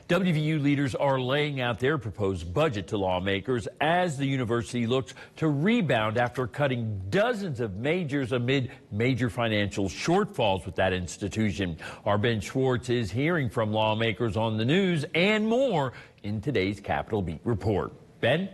WVU leaders are laying out their proposed budget to lawmakers as the university looks to rebound after cutting dozens of majors amid major financial shortfalls with that institution. Our Ben Schwartz is hearing from lawmakers on the news and more in today's Capitol Beat report. Ben?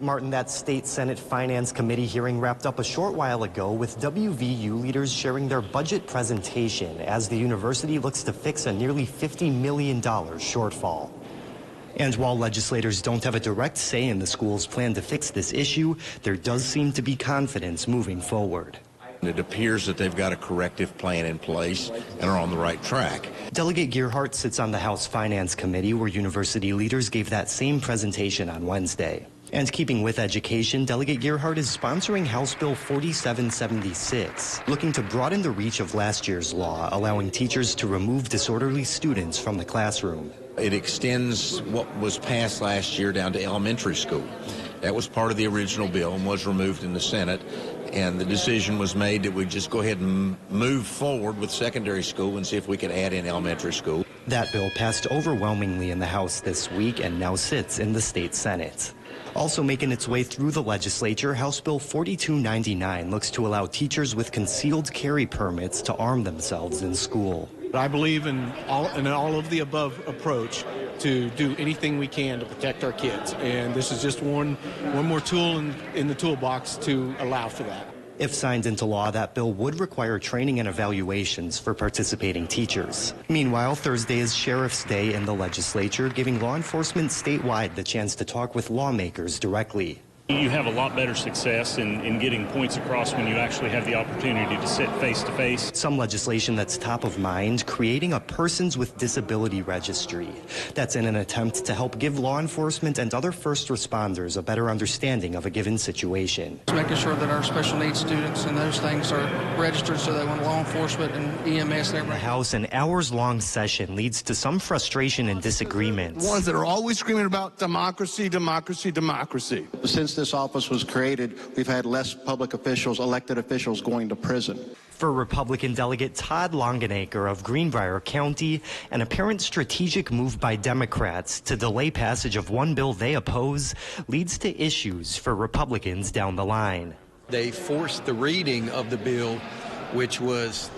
Martin, that State Senate Finance Committee hearing wrapped up a short while ago with WVU leaders sharing their budget presentation as the university looks to fix a nearly $50 million shortfall. And while legislators don't have a direct say in the school's plan to fix this issue, there does seem to be confidence moving forward. It appears that they've got a corrective plan in place and are on the right track. Delegate Gearhart sits on the House Finance Committee, where university leaders gave that same presentation on Wednesday. And keeping with education, Delegate Gearhart is sponsoring House Bill 4776, looking to broaden the reach of last year's law, allowing teachers to remove disorderly students from the classroom. It extends what was passed last year down to elementary school. That was part of the original bill and was removed in the Senate. And the decision was made that we'd just go ahead and move forward with secondary school and see if we could add in elementary school. That bill passed overwhelmingly in the House this week and now sits in the state Senate. Also making its way through the legislature, House Bill 4299 looks to allow teachers with concealed carry permits to arm themselves in school. I believe in all of the above approach to do anything we can to protect our kids, and this is just one more tool in the toolbox to allow for that. If signed into law, that bill would require training and evaluations for participating teachers. Meanwhile, Thursday is Sheriff's Day in the legislature, giving law enforcement statewide the chance to talk with lawmakers directly. You have a lot better success in getting points across when you actually have the opportunity to sit face to face. Some legislation that's top of mind, creating a Persons with Disability Registry. That's in an attempt to help give law enforcement and other first responders a better understanding of a given situation. Making sure that our special needs students and those things are registered so that when law enforcement and EMS and everything. The House, an hours-long session leads to some frustration and disagreements. Ones that are always screaming about democracy, democracy, democracy. Since this office was created, we've had less public officials, elected officials going to prison. For Republican Delegate Todd Longenacre of Greenbrier County, an apparent strategic move by Democrats to delay passage of one bill they oppose leads to issues for Republicans down the line. They forced the reading of the bill, which was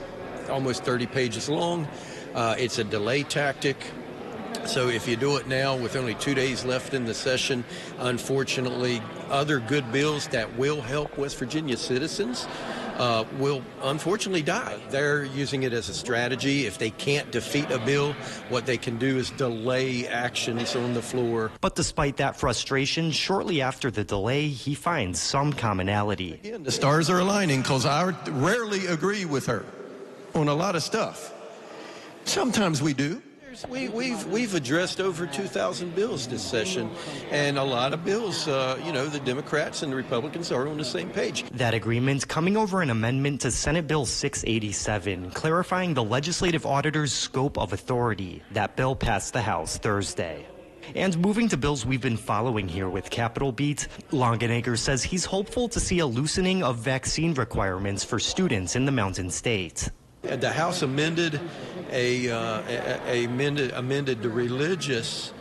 almost 30 pages long. It's a delay tactic. So if you do it now with only 2 days left in the session, unfortunately, other good bills that will help West Virginia citizens will unfortunately die. They're using it as a strategy. If they can't defeat a bill, what they can do is delay actions on the floor. But despite that frustration, shortly after the delay, he finds some commonality. Again, the stars are aligning because I rarely agree with her on a lot of stuff. Sometimes we do. We've addressed over 2,000 bills this session, and a lot of bills, the Democrats and the Republicans are on the same page. That agreement coming over an amendment to Senate Bill 687, clarifying the legislative auditor's scope of authority. That bill passed the House Thursday. And moving to bills we've been following here with Capitol Beat, Longenacre says he's hopeful to see a loosening of vaccine requirements for students in the Mountain State. The House amended amended the religious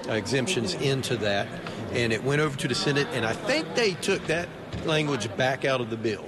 exemptions into that, and it went over to the Senate, and I think they took that language back out of the bill.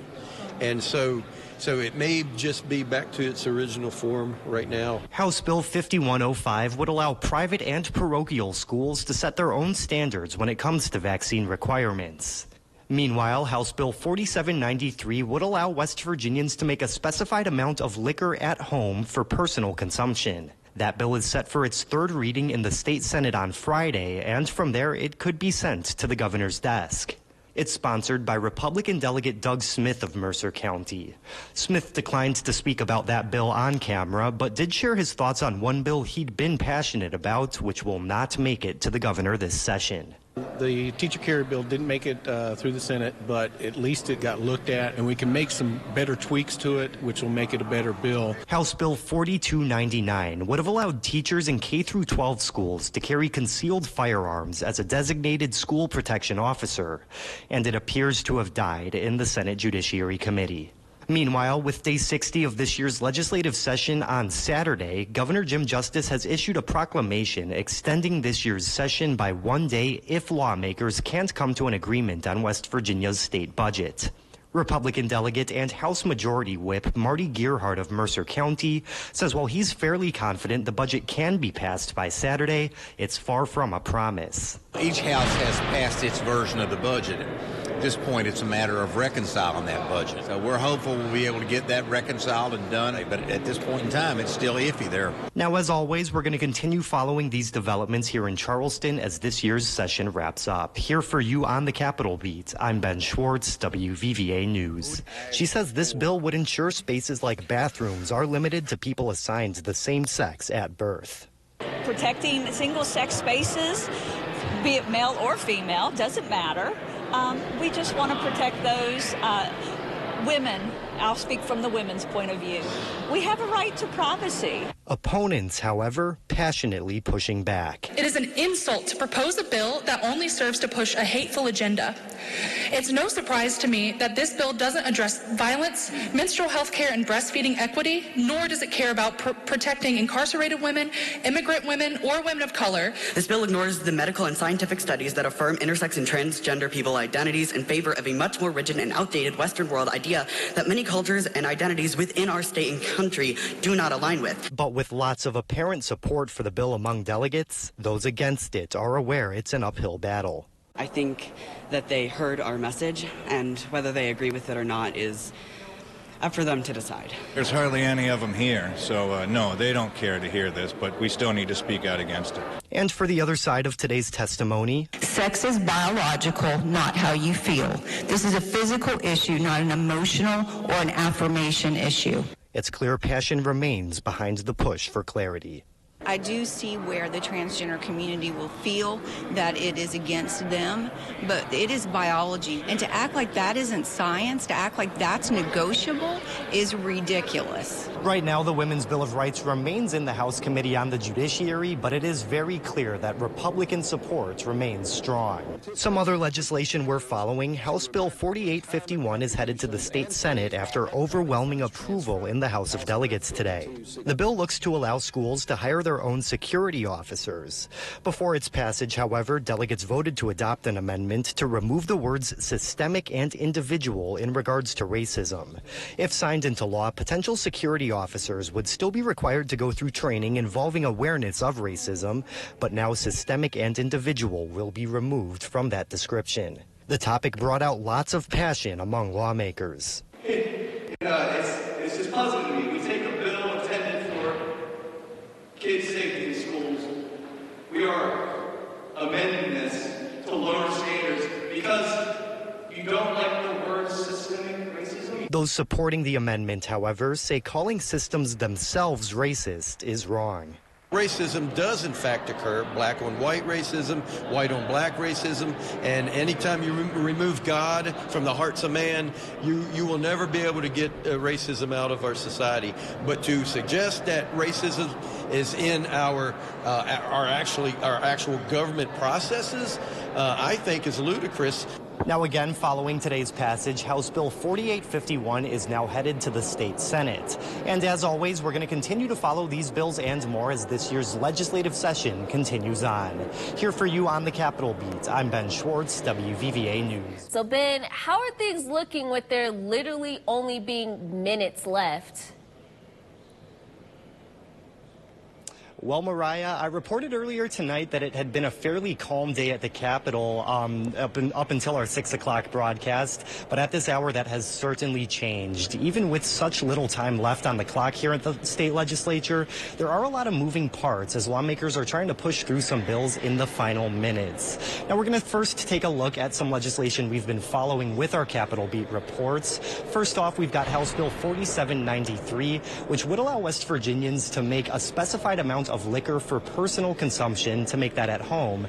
And so it may just be back to its original form right now. House Bill 5105 would allow private and parochial schools to set their own standards when it comes to vaccine requirements. Meanwhile, House Bill 4793 would allow West Virginians to make a specified amount of liquor at home for personal consumption. That bill is set for its third reading in the state Senate on Friday, and from there it could be sent to the governor's desk. It's sponsored by Republican Delegate Doug Smith of Mercer County. Smith declined to speak about that bill on camera, but did share his thoughts on one bill he'd been passionate about, which will not make it to the governor this session. The teacher carry bill didn't make it through the Senate, but at least it got looked at, and we can make some better tweaks to it, which will make it a better bill. House Bill 4299 would have allowed teachers in K-12 schools to carry concealed firearms as a designated school protection officer, and it appears to have died in the Senate Judiciary Committee. Meanwhile, with day 60 of this year's legislative session on Saturday, Governor Jim Justice has issued a proclamation extending this year's session by 1 day if lawmakers can't come to an agreement on West Virginia's state budget. Republican delegate and House Majority Whip Marty Gearhart of Mercer County says while he's fairly confident the budget can be passed by Saturday, it's far from a promise. Each house has passed its version of the budget. At this point, it's a matter of reconciling that budget. So we're hopeful we'll be able to get that reconciled and done, but at this point in time, it's still iffy there. Now, as always, we're going to continue following these developments here in Charleston as this year's session wraps up. Here for you on the Capitol Beat, I'm Ben Schwartz, WVVA News. She says this bill would ensure spaces like bathrooms are limited to people assigned the same sex at birth. Protecting single-sex spaces, be it male or female, doesn't matter. We just want to protect those women. I'll speak from the women's point of view. We have a right to privacy. Opponents, however, passionately pushing back. It is an insult to propose a bill that only serves to push a hateful agenda. It's no surprise to me that this bill doesn't address violence, menstrual health care, and breastfeeding equity, nor does it care about protecting incarcerated women, immigrant women, or women of color. This bill ignores the medical and scientific studies that affirm intersex and transgender people identities in favor of a much more rigid and outdated Western world idea that many cultures and identities within our state and country do not align with. But with lots of apparent support for the bill among delegates, those against it are aware it's an uphill battle. I think that they heard our message, and whether they agree with it or not is up for them to decide. There's hardly any of them here, so no, they don't care to hear this, but we still need to speak out against it. And for the other side of today's testimony, sex is biological, not how you feel. This is a physical issue, not an emotional or an affirmation issue. It's clear passion remains behind the push for clarity. I do see where the transgender community will feel that it is against them, but it is biology. And to act like that isn't science, to act like that's negotiable, is ridiculous. Right now, the Women's Bill of Rights remains in the House Committee on the Judiciary, but it is very clear that Republican support remains strong. Some other legislation we're following, House Bill 4851 is headed to the state Senate after overwhelming approval in the House of Delegates today. The bill looks to allow schools to hire their own security officers. Before its passage, however, delegates voted to adopt an amendment to remove the words systemic and individual in regards to racism. If signed into law, potential security officers would still be required to go through training involving awareness of racism, but now systemic and individual will be removed from that description. The topic brought out lots of passion among lawmakers. It's just puzzling to me. We take a bill intended for kids' safety in schools. We are amending this to lower standards because you don't like the word systemic racism. Those supporting the amendment, however, say calling systems themselves racist is wrong. Racism does in fact occur, black on white racism, white on black racism, and anytime you remove God from the hearts of man, you will never be able to get racism out of our society. But to suggest that racism is in our actual government processes, I think is ludicrous. Now again, following today's passage, House Bill 4851 is now headed to the state Senate. And as always, we're going to continue to follow these bills and more as this year's legislative session continues on. Here for you on the Capitol Beat, I'm Ben Schwartz, WVVA News. So Ben, how are things looking with there literally only being minutes left? Well, Mariah, I reported earlier tonight that it had been a fairly calm day at the Capitol up until our 6 o'clock broadcast. But at this hour, that has certainly changed. Even with such little time left on the clock here at the state legislature, there are a lot of moving parts as lawmakers are trying to push through some bills in the final minutes. Now, we're going to first take a look at some legislation we've been following with our Capitol Beat reports. First off, we've got House Bill 4793, which would allow West Virginians to make a specified amount amount of liquor for personal consumption to make that at home.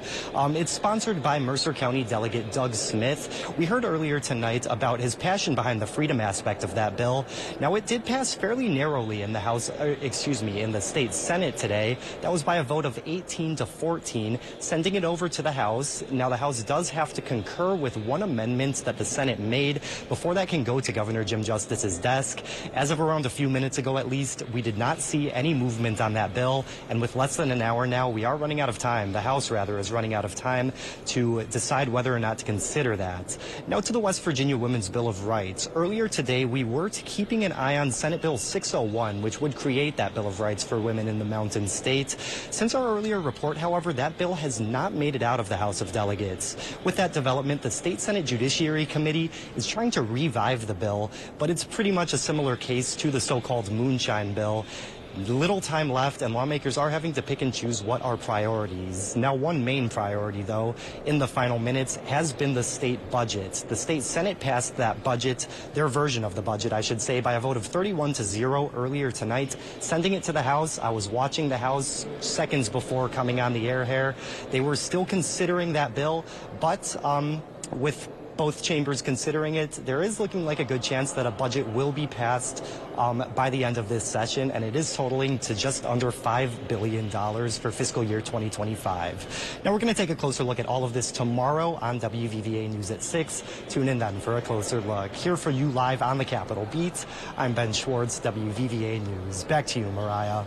It's sponsored by Mercer County Delegate Doug Smith. We heard earlier tonight about his passion behind the freedom aspect of that bill. Now, it did pass fairly narrowly in the in the state Senate today. That was by a vote of 18 to 14, sending it over to the House. Now, the House does have to concur with one amendment that the Senate made before that can go to Governor Jim Justice's desk. As of around a few minutes ago, at least, we did not see any movement on that bill. And with less than an hour now, we are running out of time. The House, rather, is running out of time to decide whether or not to consider that. Now to the West Virginia Women's Bill of Rights. Earlier today, we were keeping an eye on Senate Bill 601, which would create that Bill of Rights for women in the Mountain State. Since our earlier report, however, that bill has not made it out of the House of Delegates. With that development, the State Senate Judiciary Committee is trying to revive the bill, but it's pretty much a similar case to the so-called moonshine bill. Little time left, and lawmakers are having to pick and choose what are priorities. Now, one main priority, though, in the final minutes has been the state budget. The state Senate passed that budget, their version of the budget, I should say, by a vote of 31 to 0 earlier tonight, sending it to the House. I was watching the House seconds before coming on the air here. They were still considering that bill, but with both chambers considering it, there is looking like a good chance that a budget will be passed by the end of this session, and it is totaling to just under $5 billion for fiscal year 2025. Now, we're going to take a closer look at all of this tomorrow on WVVA News at 6. Tune in then for a closer look. Here for you live on the Capitol Beat, I'm Ben Schwartz, WVVA News. Back to you, Mariah.